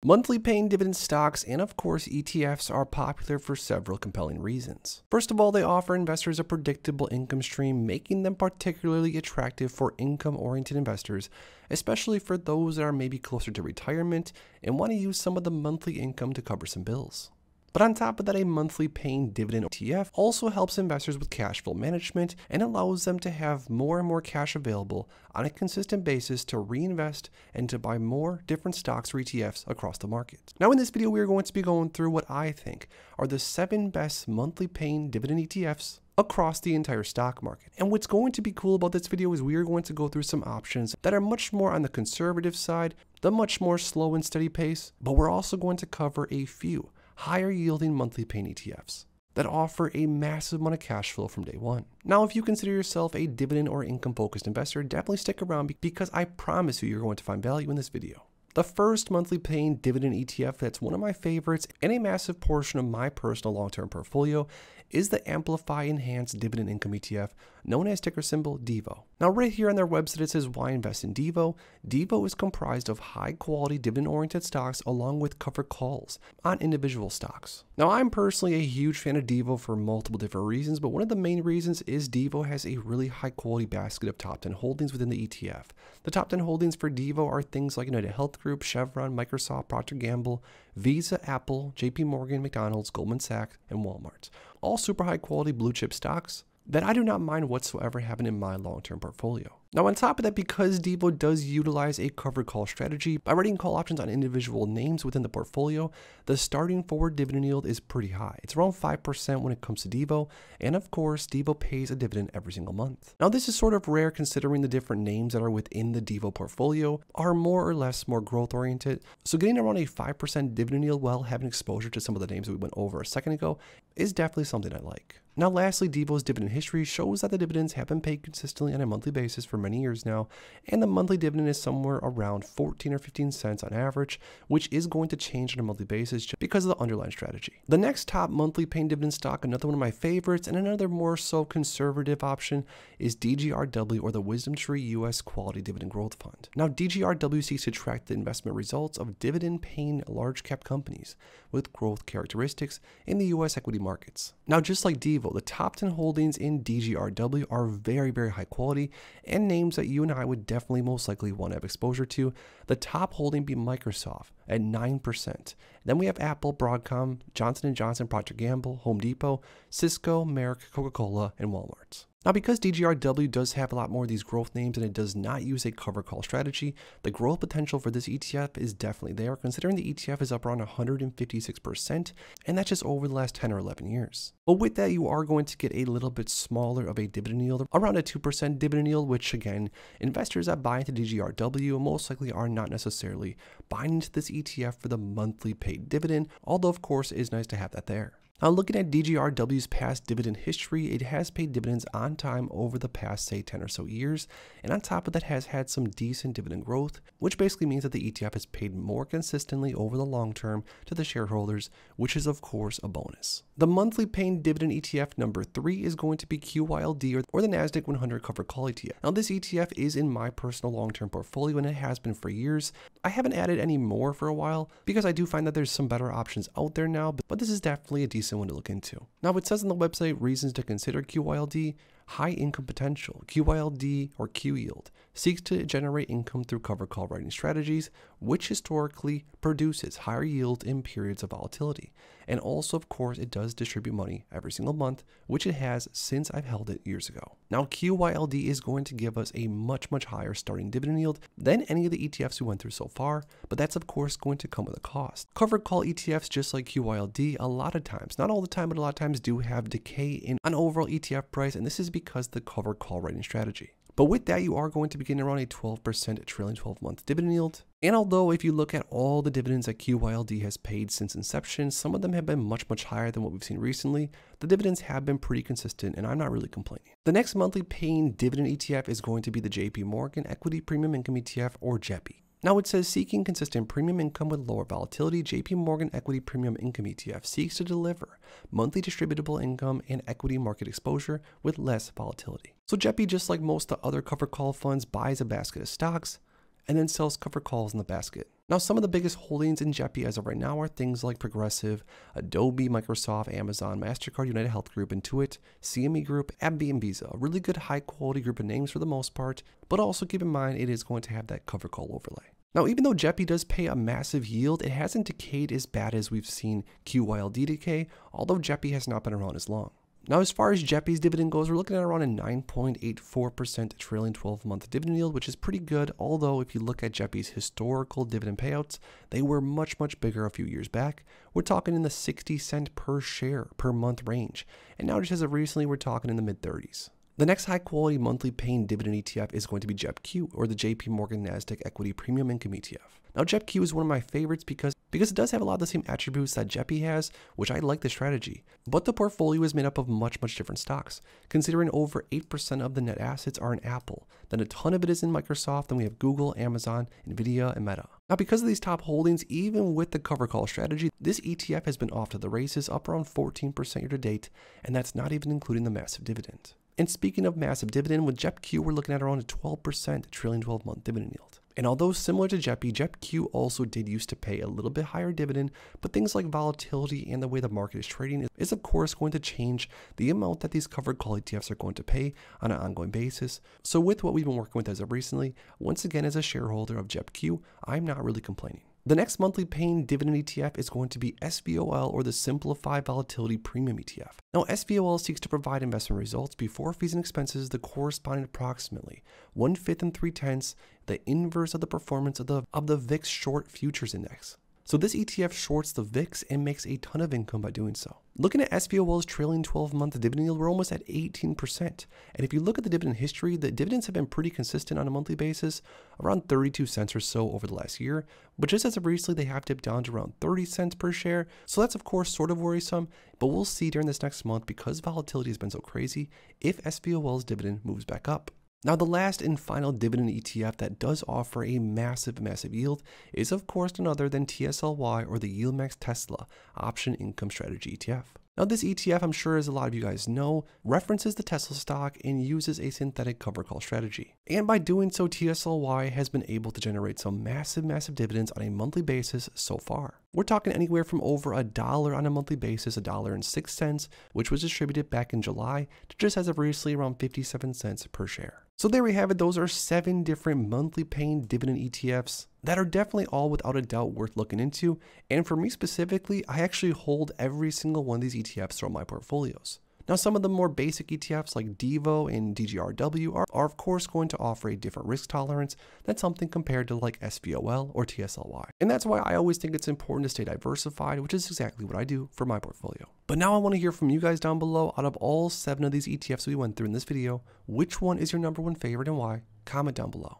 Monthly paying dividend stocks and of course ETFs are popular for several compelling reasons. First of all, they offer investors a predictable income stream, making them particularly attractive for income-oriented investors, especially for those that are maybe closer to retirement and want to use some of the monthly income to cover some bills. But on top of that, a monthly paying dividend ETF also helps investors with cash flow management and allows them to have more and more cash available on a consistent basis to reinvest and to buy more different stocks or ETFs across the market. Now in this video, we are going to be going through what I think are the 7 best monthly paying dividend ETFs across the entire stock market. And what's going to be cool about this video is we are going to go through some options that are much more on the conservative side, the much more slow and steady pace, but we're also going to cover a few higher yielding monthly paying ETFs that offer a massive amount of cash flow from day one. Now, if you consider yourself a dividend or income focused investor, definitely stick around because I promise you're going to find value in this video. The first monthly paying dividend ETF that's one of my favorites and a massive portion of my personal long-term portfolio is the Amplify Enhanced Dividend Income ETF, known as ticker symbol DIVO. Now right here on their website it says why invest in DIVO. DIVO is comprised of high quality dividend oriented stocks along with covered calls on individual stocks. Now I'm personally a huge fan of DIVO for multiple different reasons, but one of the main reasons is DIVO has a really high quality basket of top 10 holdings within the ETF. The top 10 holdings for DIVO are things like United Health Group, Chevron, Microsoft, Procter & Gamble, Visa, Apple, JP Morgan, McDonald's, Goldman Sachs, and Walmart. All super high quality blue chip stocks that I do not mind whatsoever having in my long-term portfolio. Now on top of that, because DIVO does utilize a covered call strategy by writing call options on individual names within the portfolio, the starting forward dividend yield is pretty high. It's around 5% when it comes to DIVO, and of course DIVO pays a dividend every single month. Now this is sort of rare considering the different names that are within the DIVO portfolio are more or less more growth oriented, so getting around a 5% dividend yield while having exposure to some of the names that we went over a second ago is definitely something I like. Now lastly, DIVO's dividend history shows that the dividends have been paid consistently on a monthly basis for many years now, and the monthly dividend is somewhere around 14 or 15 cents on average, which is going to change on a monthly basis just because of the underlying strategy. The next top monthly paying dividend stock, another one of my favorites and another more so conservative option, is DGRW, or the Wisdom Tree US Quality Dividend Growth Fund. Now DGRW seeks to track the investment results of dividend paying large cap companies with growth characteristics in the US equity markets. Now just like DIVO, the top 10 holdings in DGRW are very, very high quality and names that you and I would definitely most likely want to have exposure to. The top holding being Microsoft at 9%. Then we have Apple, Broadcom, Johnson & Johnson, Procter & Gamble, Home Depot, Cisco, Merck, Coca-Cola, and Walmart. Now because DGRW does have a lot more of these growth names and it does not use a cover call strategy, the growth potential for this ETF is definitely there, considering the ETF is up around 156%, and that's just over the last 10 or 11 years. But with that, you are going to get a little bit smaller of a dividend yield, around a 2% dividend yield, which again, investors that buy into DGRW most likely are not necessarily buying into this ETF for the monthly paid dividend, although of course it is nice to have that there. Now looking at DGRW's past dividend history, it has paid dividends on time over the past say 10 or so years, and on top of that has had some decent dividend growth, which basically means that the ETF has paid more consistently over the long term to the shareholders, which is of course a bonus. The monthly paying dividend ETF number 3 is going to be QYLD, or the Nasdaq 100 Covered Call ETF. Now this ETF is in my personal long-term portfolio and it has been for years. I haven't added any more for a while because I do find that there's some better options out there now, but this is definitely a decent one to look into. Now it says on the website reasons to consider QYLD: high income potential. QYLD, or QYLD, seeks to generate income through covered call writing strategies, which historically produces higher yield in periods of volatility. And also, of course, it does distribute money every single month, which it has since I've held it years ago. Now, QYLD is going to give us a much higher starting dividend yield than any of the ETFs we went through so far, but that's of course going to come with a cost. Covered call ETFs, just like QYLD, a lot of times, not all the time, but a lot of times do have decay in an overall ETF price, and this is because of the covered call writing strategy. But with that, you are going to be getting around a 12% trailing 12-month dividend yield. And although if you look at all the dividends that QYLD has paid since inception, some of them have been much higher than what we've seen recently, the dividends have been pretty consistent and I'm not really complaining. The next monthly paying dividend ETF is going to be the JP Morgan Equity Premium Income ETF, or JEPI. Now it says seeking consistent premium income with lower volatility, JP Morgan Equity Premium Income ETF seeks to deliver monthly distributable income and equity market exposure with less volatility. So JEPI, just like most of the other covered call funds, buys a basket of stocks and then sells covered calls in the basket. Now, some of the biggest holdings in JEPI as of right now are things like Progressive, Adobe, Microsoft, Amazon, MasterCard, United Health Group, Intuit, CME Group, abbvie, and Visa. A really good high quality group of names for the most part, but also keep in mind it is going to have that cover call overlay. Now, even though JEPI does pay a massive yield, it hasn't decayed as bad as we've seen QYLD decay, although JEPI has not been around as long. Now, as far as JEPI's dividend goes, we're looking at around a 9.84% trailing 12-month dividend yield, which is pretty good, although if you look at JEPI's historical dividend payouts, they were much bigger a few years back. We're talking in the 60-cent per share per month range, and now just as of recently, we're talking in the mid-30s. The next high-quality monthly paying dividend ETF is going to be JEPQ, or the JP Morgan Nasdaq Equity Premium Income ETF. Now, JEPQ is one of my favorites because it does have a lot of the same attributes that JEPI has, which I like the strategy. But the portfolio is made up of much different stocks, considering over 8% of the net assets are in Apple, then a ton of it is in Microsoft, then we have Google, Amazon, Nvidia, and Meta. Now, because of these top holdings, even with the cover call strategy, this ETF has been off to the races, up around 14% year to date, and that's not even including the massive dividend. And speaking of massive dividend, with JEPQ, we're looking at around a 12% trailing 12-month dividend yield. And although similar to JEPI, JEPQ also did used to pay a little bit higher dividend, but things like volatility and the way the market is trading is of course going to change the amount that these covered call ETFs are going to pay on an ongoing basis. So with what we've been working with as of recently, once again as a shareholder of JEPQ, I'm not really complaining. The next monthly paying dividend ETF is going to be SVOL, or the Simplified Volatility Premium ETF. Now, SVOL seeks to provide investment results before fees and expenses that correspond approximately 1/5 and 3/10 the inverse of the performance of the VIX Short Futures Index. So this ETF shorts the VIX and makes a ton of income by doing so. Looking at SVOL's trailing 12-month dividend yield, we're almost at 18%. And if you look at the dividend history, the dividends have been pretty consistent on a monthly basis, around 32 cents or so over the last year. But just as of recently, they have dipped down to around 30 cents per share. So that's of course sort of worrisome, but we'll see during this next month, because volatility has been so crazy, if SVOL's dividend moves back up. Now, the last and final dividend ETF that does offer a massive yield is of course none other than TSLY, or the YieldMax Tesla Option Income Strategy ETF. Now, this ETF, I'm sure as a lot of you guys know, references the Tesla stock and uses a synthetic cover call strategy. And by doing so, TSLY has been able to generate some massive dividends on a monthly basis so far. We're talking anywhere from over $1 on a monthly basis, $1.06, which was distributed back in July, to just as of recently around 57 cents per share. So there we have it. Those are 7 different monthly paying dividend ETFs that are definitely all without a doubt worth looking into. And for me specifically, I actually hold every single one of these ETFs throughout my portfolios. Now, some of the more basic ETFs like DIVO and DGRW are of course going to offer a different risk tolerance than something compared to like SVOL or TSLY. And that's why I always think it's important to stay diversified, which is exactly what I do for my portfolio. But now I want to hear from you guys down below. Out of all 7 of these ETFs we went through in this video, which one is your #1 favorite and why? Comment down below.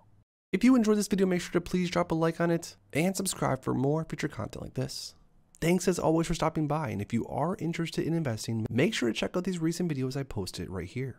If you enjoyed this video, make sure to please drop a like on it and subscribe for more future content like this. Thanks as always for stopping by, and if you are interested in investing, make sure to check out these recent videos I posted right here.